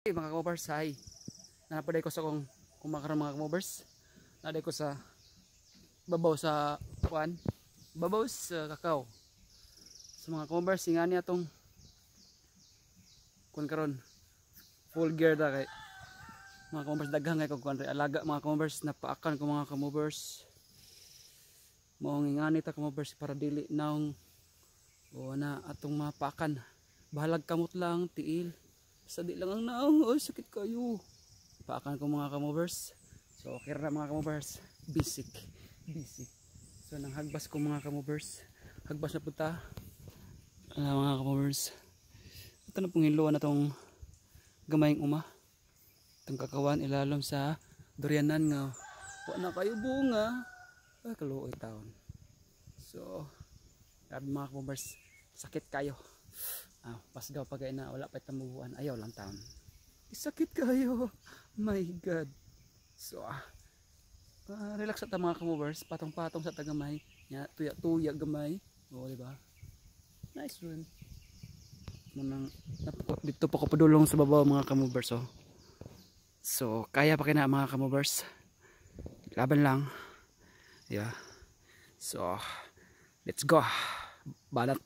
Hey, mga kamubers, hi. Napaday ko sa kong kumakaroon mga kamubers. Naday ko sa babaw sa kuan, babaw sa kakao. Sa mga kamubers, singa niya tong kuan karon. Full gear da kay mga kamubers, daghang kay kog kuan alaga mga kamubers, napaakan ko mga kamubers. Mao ngani ta kamubers para dili naong o na atong mapakan. Bahalag kamot lang, tiil. Sa di lang ang naong, oh, sakit kayo. Paakan ko mga kamubers. So okay na mga kamubers. Basic. So nang hagbas ko mga kamubers. Hagbas na punta. Mga kamubers. Ito na pong hiluan na itong gamayng uma. Itong kakawan ilalom sa durianan nga. Wala na kayo bunga. Ay kaluoy taon. So grabe mga kamubers. Sakit kayo. Pasgaw pagay na wala pa tamubuan, ayaw lang taon. Sakit kayo, my god. So relax sa mga kamubers, patong-patong sa tagamay nya, tuya-tuya gamay, o diba, nice one. Dito po ko padulong sa babaw mga kamubers. So kaya pa kina mga kamubers, laban lang, yeah. So let's go, banat.